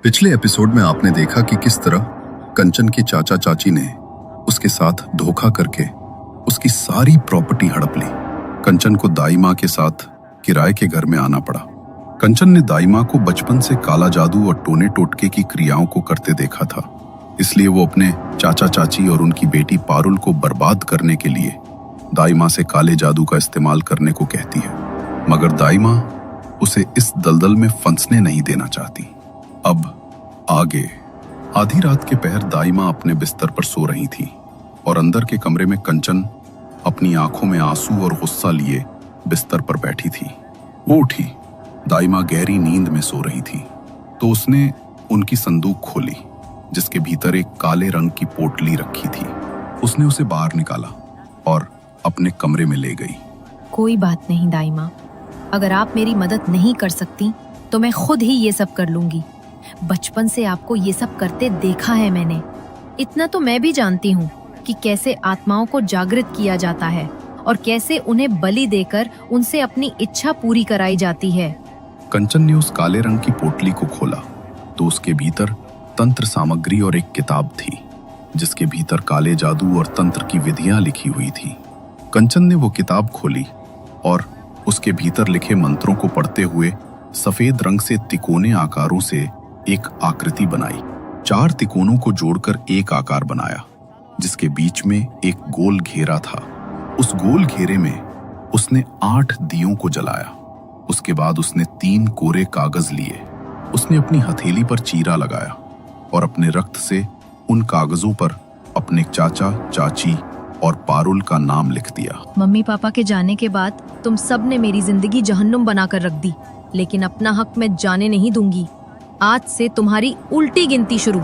पिछले एपिसोड में आपने देखा कि किस तरह कंचन के चाचा चाची ने उसके साथ धोखा करके उसकी सारी प्रॉपर्टी हड़प ली। कंचन को दाई माँ के साथ किराए के घर में आना पड़ा। कंचन ने दाई माँ को बचपन से काला जादू और टोने टोटके की क्रियाओं को करते देखा था, इसलिए वो अपने चाचा चाची और उनकी बेटी पारुल को बर्बाद करने के लिए दाई माँ से काले जादू का इस्तेमाल करने को कहती है, मगर दाई माँ उसे इस दलदल में फंसने नहीं देना चाहती। अब आगे आधी रात के पहर दाई माँ अपने बिस्तर पर सो रही थी और अंदर के कमरे में कंचन अपनी आंखों में आंसू और गुस्सा लिए बिस्तर पर बैठी थी। वो उठी। दाई माँ गहरी नींद में सो रही थी तो उसने उनकी संदूक खोली जिसके भीतर एक काले रंग की पोटली रखी थी। उसने उसे बाहर निकाला और अपने कमरे में ले गई। कोई बात नहीं दाई माँ, अगर आप मेरी मदद नहीं कर सकती तो मैं खुद ही ये सब कर लूंगी। बचपन से आपको ये सब करते देखा है मैंने। इतना तो मैं भी जानती हूँ कि कैसे आत्माओं को जागृत किया जाता है और कैसे उन्हें बलि देकर उनसे अपनी इच्छा पूरी कराई जाती है। कंचन ने उस काले रंग की पोटली को खोला तो उसके भीतर तंत्र सामग्री और एक किताब थी जिसके भीतर काले जादू और तंत्र की विधियां लिखी हुई थी। कंचन ने वो किताब खोली और उसके भीतर लिखे मंत्रों को पढ़ते हुए सफेद रंग से तिकोने आकारों से एक आकृति बनाई। 4 तिकोनों को जोड़कर एक आकार बनाया जिसके बीच में एक गोल घेरा था। उस गोल घेरे में उसने 8 दियों को जलाया। उसके बाद उसने 3 कोरे कागज लिए। उसने अपनी हथेली पर चीरा लगाया और अपने रक्त से उन कागजों पर अपने चाचा चाची और पारुल का नाम लिख दिया। मम्मी पापा के जाने के बाद तुम सब ने मेरी जिंदगी जहन्नुम बनाकर रख दी, लेकिन अपना हक मैं जाने नहीं दूंगी। आज से तुम्हारी उल्टी गिनती शुरू।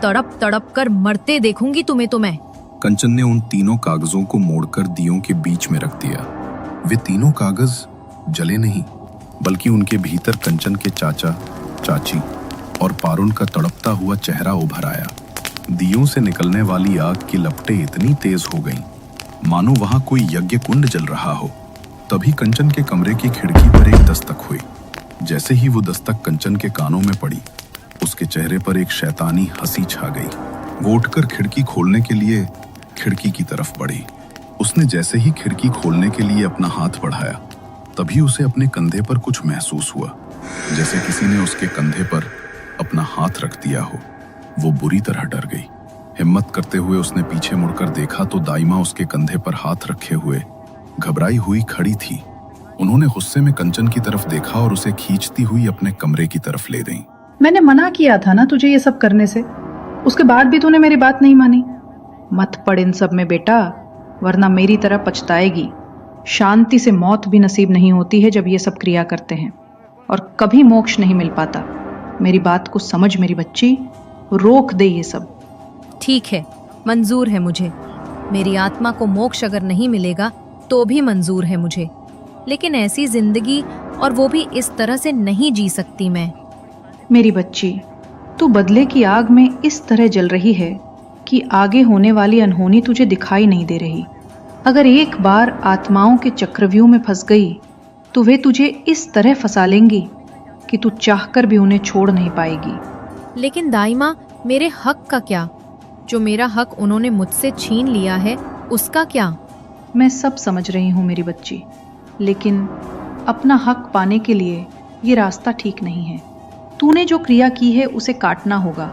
तड़प तड़प कर मरते देखूंगी तुम्हें तो मैं। कंचन ने उन तीनों कागजों को मोड़कर दियों के बीच में रख दिया। वे तीनों कागज जले नहीं, बल्कि उनके भीतर कंचन के चाचा चाची और पारुल का तड़पता हुआ चेहरा उभर आया। दियों से निकलने वाली आग की लपटें इतनी तेज हो गईं मानो वहां कोई यज्ञ कुंड जल रहा हो। तभी कंचन के कमरे की खिड़की पर एक दस्तक हुई। जैसे ही वो दस्तक कंचन के कानों में पड़ी, उसके चेहरे पर एक शैतानी हंसी छा गई। वो उठकर खिड़की खोलने के लिए खिड़की की तरफ बढ़ी। उसने जैसे ही खिड़की खोलने के लिए अपना हाथ बढ़ाया, तभी उसे अपने कंधे पर कुछ महसूस हुआ, जैसे किसी ने उसके कंधे पर अपना हाथ रख दिया हो। वो बुरी तरह डर गई। हिम्मत करते हुए उसने पीछे मुड़कर देखा तो दाई माँ उसके कंधे पर हाथ रखे हुए घबराई हुई खड़ी थी। उन्होंने गुस्से में कंचन की तरफ देखा और उसे खींचती हुई अपने कमरे की तरफ ले गईं। मैंने मना किया था ना तुझे ये सब करने से, उसके बाद भी तूने मेरी बात नहीं मानी। मत पड़ इन सब में बेटा, वरना मेरी तरह पछताएगी। शांति से मौत भी नसीब नहीं होती है जब ये सब क्रिया करते हैं, और कभी मोक्ष नहीं मिल पाता। मेरी बात को समझ मेरी बच्ची, रोक दे ये सब। ठीक है, मंजूर है मुझे। मेरी आत्मा को मोक्ष अगर नहीं मिलेगा तो भी मंजूर है मुझे, लेकिन ऐसी जिंदगी और वो भी इस तरह से नहीं जी सकती मैं। मेरी बच्ची, तू बदले की आग में इस तरह जल रही है कि आगे होने वाली अनहोनी तुझे दिखाई नहीं दे रही। अगर एक बार आत्माओं के चक्रव्यूह में फंस गई तो वे तुझे इस तरह फंसा लेंगी कि तू चाहकर भी उन्हें छोड़ नहीं पाएगी। लेकिन दाई माँ, मेरे हक का क्या? जो मेरा हक उन्होंने मुझसे छीन लिया है उसका क्या? मैं सब समझ रही हूँ मेरी बच्ची, लेकिन अपना हक पाने के लिए ये रास्ता ठीक नहीं है। तूने जो क्रिया की है उसे काटना होगा,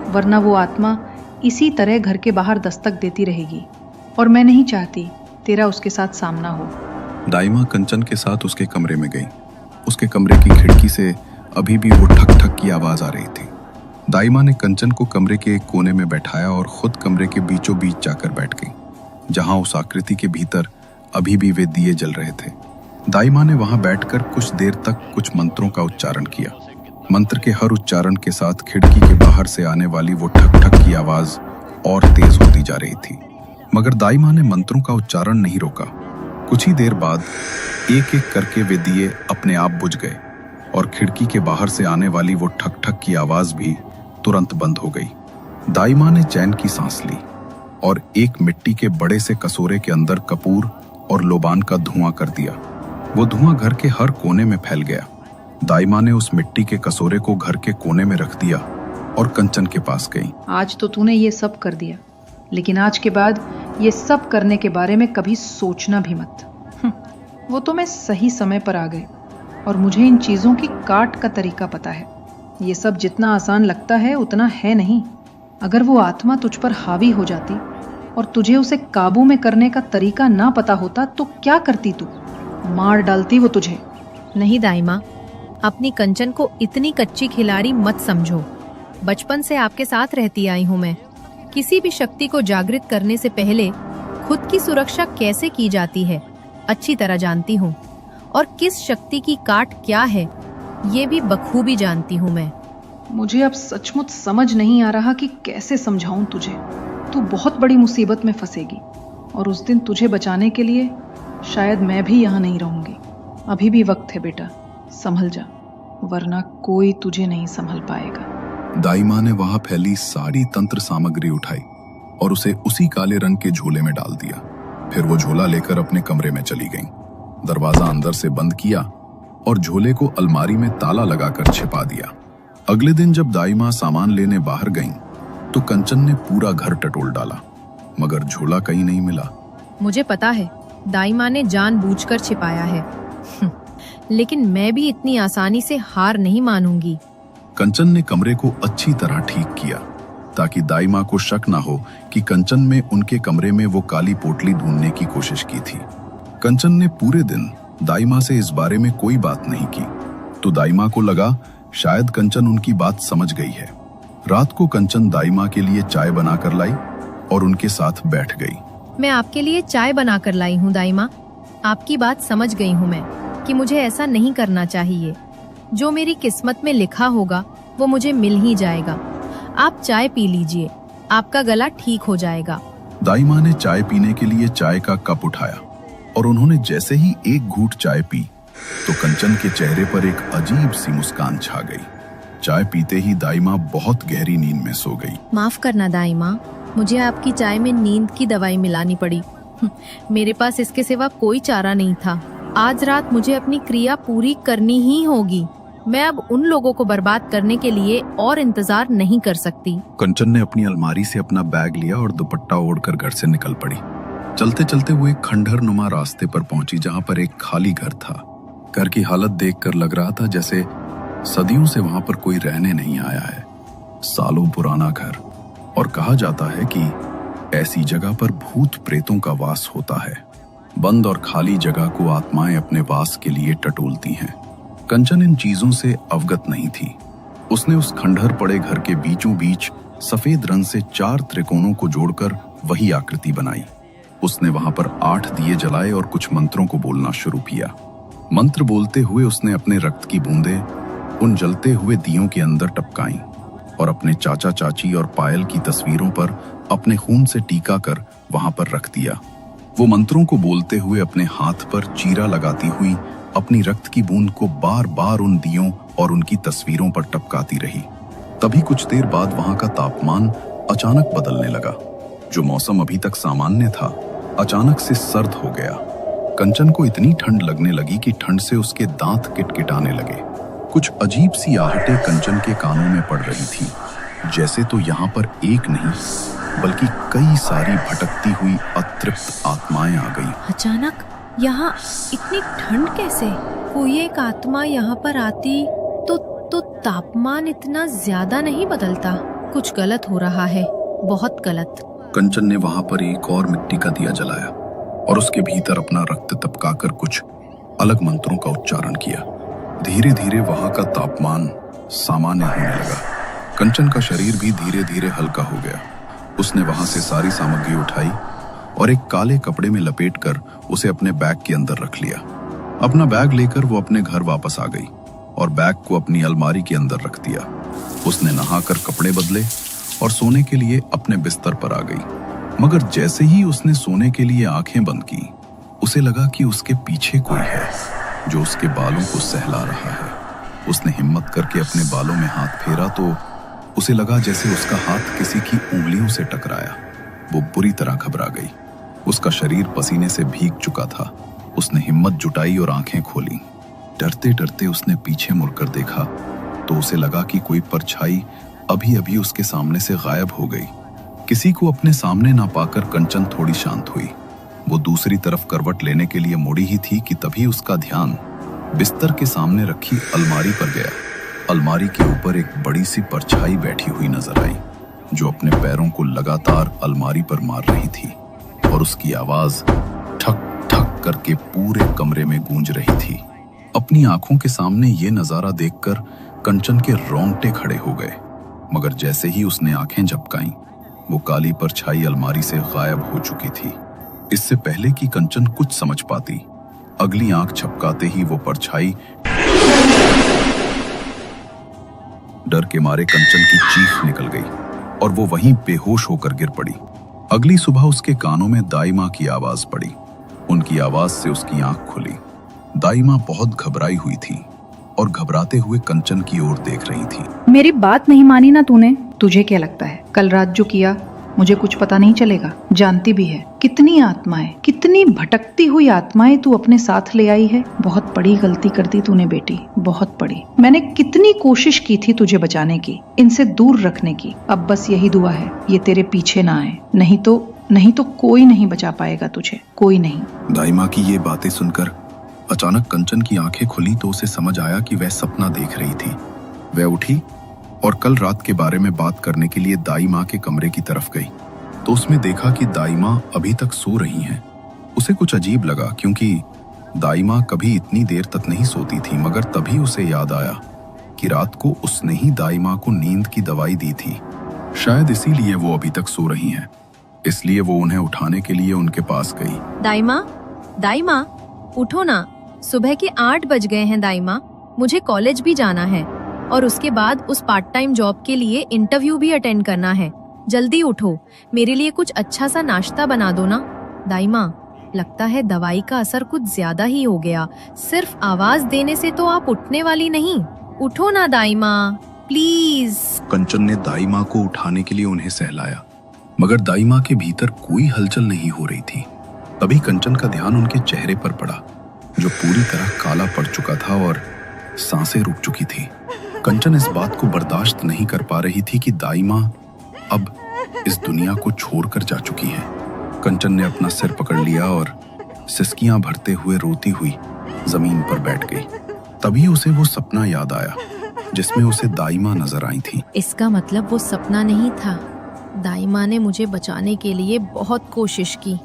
वरना वो आत्मा इसी तरह घर के बाहर दस्तक देती रहेगी, और मैं नहीं चाहती तेरा उसके साथ सामना हो। दाई माँ कंचन के साथ उसके कमरे में गई। उसके कमरे की खिड़की से अभी भी वो ठक ठक की आवाज आ रही थी। दाई माँ ने कंचन को कमरे के एक कोने में बैठाया और खुद कमरे के बीचों बीच जाकर बैठ गई, जहां उस आकृति के भीतर अभी भी वे दिए जल रहे थे। दाई माँ ने वहां बैठकर कुछ देर तक कुछ मंत्रों का उच्चारण किया। मंत्र के हर उच्चारण के साथ खिड़की के बाहर से आने वाली वो ठक ठक की आवाज और तेज होती जा रही थी, मगर दाई माँ ने मंत्रों का उच्चारण नहीं रोका। कुछ ही देर बाद एक एक करके वे दिए अपने आप बुझ गए और खिड़की के बाहर से आने वाली वो ठक ठक की आवाज भी तुरंत बंद हो गई। दाई माँ ने चैन की सांस ली और एक मिट्टी के बड़े से कसूरे के अंदर कपूर और लोबान का धुआं कर दिया। वो धुआं घर के हर कोने में फैल गया। दाई माँ ने उस मिट्टी के कसूरे को घर के कोने में रख दिया और कंचन के पास गई। आज तो तूने ये सब कर दिया, लेकिन आज के बाद ये सब करने के बारे में कभी सोचना भी मत। वो तो मैं सही समय पर आ गए और मुझे इन चीजों की काट का तरीका पता है। ये सब जितना आसान लगता है उतना है नहीं। अगर वो आत्मा तुझ पर हावी हो जाती और तुझे उसे काबू में करने का तरीका ना पता होता तो क्या करती तू? मार डालती वो तुझे। नहीं दाई माँ, अपनी कंचन को इतनी कच्ची खिलाड़ी मत समझो। बचपन से आपके साथ रहती आई हूँ मैं। किसी भी शक्ति को जागृत करने से पहले खुद की सुरक्षा कैसे की जाती है अच्छी तरह जानती हूँ, और किस शक्ति की काट क्या है ये भी बखूबी जानती हूँ मैं। मुझे अब सचमुच समझ नहीं आ रहा कि कैसे समझाऊं तुझे। तू बहुत बड़ी मुसीबत में फंसेगी और उस दिन तुझे बचाने के लिए शायद मैं भी यहाँ नहीं रहूंगी। अभी भी वक्त है बेटा, संभल जा, वरना कोई तुझे नहीं संभल पाएगा। दाई माँ ने वहां फैली सारी तंत्र सामग्री उठाई और उसे उसी काले रंग के झोले में डाल दिया। फिर वो झोला लेकर अपने कमरे में चली गईं। दरवाजा अंदर से बंद किया और झोले को अलमारी में ताला लगाकर छिपा दिया। अगले दिन जब दाई माँ सामान लेने बाहर गईं, तो कंचन ने पूरा घर टटोल डाला, मगर झोला कहीं नहीं मिला। मुझे पता है दाई माँ ने जानबूझकर छिपाया है, लेकिन मैं भी इतनी आसानी से हार नहीं मानूंगी। कंचन ने कमरे को अच्छी तरह ठीक किया ताकि दाई माँ को शक ना हो कि कंचन में उनके कमरे में वो काली पोटली ढूंढने की कोशिश की थी। कंचन ने पूरे दिन दाई माँ से इस बारे में कोई बात नहीं की, तो दाई माँ को लगा शायद कंचन उनकी बात समझ गई है। रात को कंचन दाई माँ के लिए चाय बनाकर लाई और उनके साथ बैठ गई। मैं आपके लिए चाय बनाकर लाई हूँ दाई माँ। आपकी बात समझ गई हूँ मैं कि मुझे ऐसा नहीं करना चाहिए। जो मेरी किस्मत में लिखा होगा वो मुझे मिल ही जाएगा। आप चाय पी लीजिए, आपका गला ठीक हो जाएगा। दाई माँ ने चाय पीने के लिए चाय का कप उठाया और उन्होंने जैसे ही एक घूंट चाय पी तो कंचन के चेहरे पर एक अजीब सी मुस्कान छा गई। चाय पीते ही दाई माँ बहुत गहरी नींद में सो गई। माफ करना दाई माँ, मुझे आपकी चाय में नींद की दवाई मिलानी पड़ी। मेरे पास इसके सिवा कोई चारा नहीं था। आज रात मुझे अपनी क्रिया पूरी करनी ही होगी। मैं अब उन लोगों को बर्बाद करने के लिए और इंतजार नहीं कर सकती। कंचन ने अपनी अलमारी से अपना बैग लिया और दुपट्टा ओढ़कर घर से निकल पड़ी। चलते चलते वो एक खंडहर नुमा रास्ते पर पहुंची जहां पर एक खाली घर था। घर की हालत देखकर लग रहा था जैसे सदियों से वहां पर कोई रहने नहीं आया है। सालों पुराना घर, और कहा जाता है कि ऐसी जगह पर भूत प्रेतों का वास होता है। बंद और खाली जगह को आत्माएं अपने वास के लिए टटोलती हैं। कंचन इन चीजों से अवगत नहीं थी। उसने उस खंडहर पड़े घर के बीचों बीच सफेद रंग से 4 त्रिकोणों को जोड़कर वही आकृति बनाई। उसने वहां पर 8 दिए जलाए और कुछ मंत्रों को बोलना शुरू किया। मंत्र बोलते हुए उसने अपने रक्त की बूंदें उन जलते हुए दियों के अंदर टपकाईं और अपने चाचा चाची और पायल की तस्वीरों पर अपने खून से टीका कर वहां पर रख दिया। वो मंत्रों को बोलते हुए अपने हाथ पर चीरा लगाती हुई अपनी रक्त की बूंद को बार बार उन दियों और उनकी तस्वीरों पर टपकाती रही। तभी कुछ देर बाद वहां का तापमान अचानक बदलने लगा। जो मौसम अभी तक सामान्य था अचानक से सर्द हो गया। कंचन को इतनी ठंड लगने लगी कि ठंड से उसके दांत किटकिटाने लगे। कुछ अजीब सी आहटें कंचन के कानों में पड़ रही थी, जैसे तो यहाँ पर एक नहीं बल्कि कई सारी भटकती हुई अतृप्त आत्माएं आ गई। अचानक यहाँ इतनी ठंड कैसे? कोई एक आत्मा यहाँ पर आती तो तापमान इतना ज्यादा नहीं बदलता। कुछ गलत हो रहा है, बहुत गलत। कंचन ने वहां पर एक और मिट्टी का दिया जलाया और उसके भीतर अपना रक्त टपकाकर कुछ अलग मंत्रों का उच्चारण किया। धीरे धीरे वहां का तापमान सामान्य होने लगा। कंचन का शरीर भी धीरे धीरे हल्का हो गया। उसने वहां से सारी सामग्री उठाई और एक काले कपड़े में लपेटकर उसे अपने बैग के अंदर रख लिया। अपना बैग लेकर वो अपने घर वापस आ गई और बैग को अपनी अलमारी के अंदर रख दिया। उसने नहाकर कपड़े बदले और सोने के लिए अपने बिस्तर पर आ गई। मगर जैसे ही उसने सोने के लिए आंखें बंद की, उसे लगा कि उसके पीछे कोई है जो उसके बालों को सहला रहा है। उसने हिम्मत करके अपने बालों में हाथ फेरा तो उसे लगा जैसे उसका हाथ किसी की उंगलियों से टकराया। वो बुरी तरह घबरा गई। उसका शरीर पसीने से भीग चुका था। उसने हिम्मत जुटाई और आंखें खोली। डरते डरते उसने पीछे मुड़कर देखा तो उसे लगा कि कोई परछाई अभी अभी उसके सामने से गायब हो गई। किसी को अपने सामने ना पाकर कंचन थोड़ी शांत हुई। वो दूसरी तरफ करवट लेने के लिए मुड़ी ही थी कि तभी उसका ध्यान बिस्तर के सामने रखी अलमारी पर गया। अलमारी के ऊपर एक बड़ी सी परछाई बैठी हुई नजर आई, जो अपने पैरों को लगातार अलमारी पर मार रही थी और उसकी आवाज ठक ठक करके पूरे कमरे में गूंज रही थी। अपनी आंखों के सामने ये नजारा देखकर कंचन के रोंगटे खड़े हो गए, मगर जैसे ही उसने आंखें झपकाईं, वो काली परछाई अलमारी से गायब हो चुकी थी। इससे पहले कि कंचन कुछ समझ पाती, अगली आंख झपकाते ही वो परछाई डर के मारे कंचन की चीख निकल गई और वो वहीं बेहोश होकर गिर पड़ी। अगली सुबह उसके कानों में दाई माँ की आवाज पड़ी। उनकी आवाज से उसकी आंख खुली। दाई माँ बहुत घबराई हुई थी और घबराते हुए कंचन की ओर देख रही थी। मेरी बात नहीं मानी ना तूने? तुझे क्या लगता है कल रात जो किया मुझे कुछ पता नहीं चलेगा? जानती भी है कितनी आत्माएं, कितनी भटकती हुई आत्माएं तू अपने साथ ले आई है। बहुत बड़ी गलती कर दी तूने बेटी, बहुत बड़ी। मैंने कितनी कोशिश की थी तुझे बचाने की, इनसे दूर रखने की। अब बस यही दुआ है ये तेरे पीछे ना आए, नहीं तो कोई नहीं बचा पाएगा तुझे, कोई नहीं। दाई माँ की ये बातें सुनकर अचानक कंचन की आंखें खुली तो उसे समझ आया कि वह सपना देख रही थी। वह उठी और कल रात के बारे में बात करने के लिए दाई माँ के कमरे की तरफ गई तो उसमें देखा कि दाई माँ अभी तक सो रही हैं। उसे कुछ अजीब लगा, क्योंकि दाई माँ कभी इतनी देर तक नहीं सोती थी, मगर तभी उसे याद आया कि रात को उसने ही दाई माँ को नींद की दवाई दी थी। शायद इसीलिए वो अभी तक सो रही हैं। इसलिए वो उन्हें उठाने के लिए उनके पास गई। दाई माँ उठो ना, सुबह के 8 बज गए हैं दाई माँ। मुझे कॉलेज भी जाना है और उसके बाद उस पार्ट टाइम जॉब के लिए इंटरव्यू भी अटेंड करना है। जल्दी उठो, मेरे लिए कुछ अच्छा सा नाश्ता बना दो ना। दाई माँ, लगता है दवाई का असर कुछ ज्यादा ही हो गया। सिर्फ आवाज देने से तो आप उठने वाली नहीं। उठो ना दाई माँ, प्लीज। कंचन ने दाई माँ को उठाने के लिए उन्हें सहलाया, मगर दाई माँ के भीतर कोई हलचल नहीं हो रही थी। तभी कंचन का ध्यान उनके चेहरे पर पड़ा, जो पूरी तरह काला पड़ चुका था और सांसें रुक चुकी थी। कंचन इस बात को बर्दाश्त नहीं कर पा रही थी कि दाई माँ अब इस दुनिया को छोड़कर जा चुकी है। कंचन ने अपना सिर पकड़ लिया और सिसकियां भरते हुए रोती हुई जमीन पर बैठ गई। तभी उसे वो सपना याद आया जिसमें उसे दाई माँ नजर आई थी। इसका मतलब वो सपना नहीं था। दाई माँ ने मुझे बचाने के लिए बहुत कोशिश की,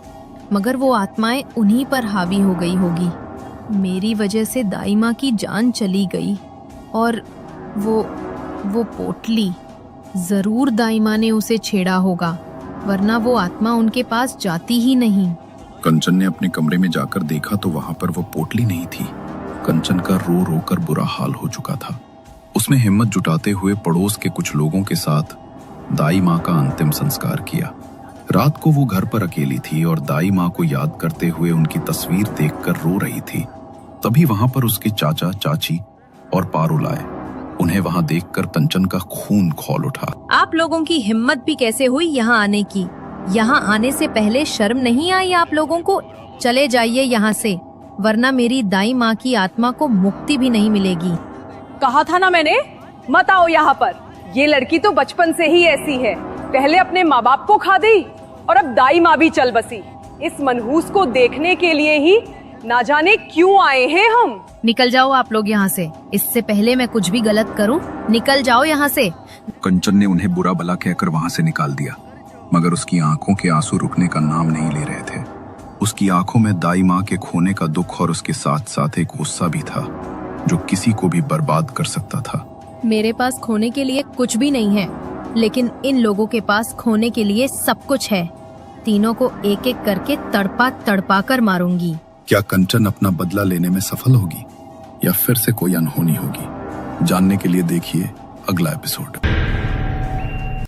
मगर वो आत्माएं उन्हीं पर हावी हो गई होगी। मेरी वजह से दाई माँ की जान चली गई और वो पोटली, जरूर दाई माँ ने उसे छेड़ा होगा, वरना वो आत्मा उनके पास जाती ही नहीं। कंचन ने अपने कमरे में जाकर देखा तो वहां पर वो पोटली नहीं थी। कंचन का रो रो कर बुरा हाल हो चुका था। उसने हिम्मत जुटाते हुए पड़ोस के कुछ लोगों के साथ दाई माँ का अंतिम संस्कार किया। रात को वो घर पर अकेली थी और दाई माँ को याद करते हुए उनकी तस्वीर देखकर रो रही थी। तभी वहां पर उसके चाचा, चाची और पारुल आए। उन्हें वहां देखकर कंचन का खून खौल उठा। आप लोगों की हिम्मत भी कैसे हुई यहाँ आने की? यहाँ आने से पहले शर्म नहीं आई आप लोगों को? चले जाइए यहाँ से, वरना मेरी दाई माँ की आत्मा को मुक्ति भी नहीं मिलेगी। कहा था ना मैंने, मत आओ यहाँ पर। ये लड़की तो बचपन से ही ऐसी है, पहले अपने माँ बाप को खा दी और अब दाई माँ भी चल बसी। इस मनहूस को देखने के लिए ही ना जाने क्यों आए हैं हम। निकल जाओ आप लोग यहाँ से, इससे पहले मैं कुछ भी गलत करूँ। निकल जाओ यहाँ से। कंचन ने उन्हें बुरा भला कहकर वहां से निकाल दिया, मगर उसकी आंखों के आंसू रुकने का नाम नहीं ले रहे थे। उसकी आंखों में दाई माँ के खोने का दुख और उसके साथ साथ एक गुस्सा भी था, जो किसी को भी बर्बाद कर सकता था। मेरे पास खोने के लिए कुछ भी नहीं है, लेकिन इन लोगों के पास खोने के लिए सब कुछ है। तीनों को एक एक करके तड़पा तड़पा कर मारूंगी। क्या कंचन अपना बदला लेने में सफल होगी या फिर से कोई अनहोनी होगी? जानने के लिए देखिए अगला एपिसोड।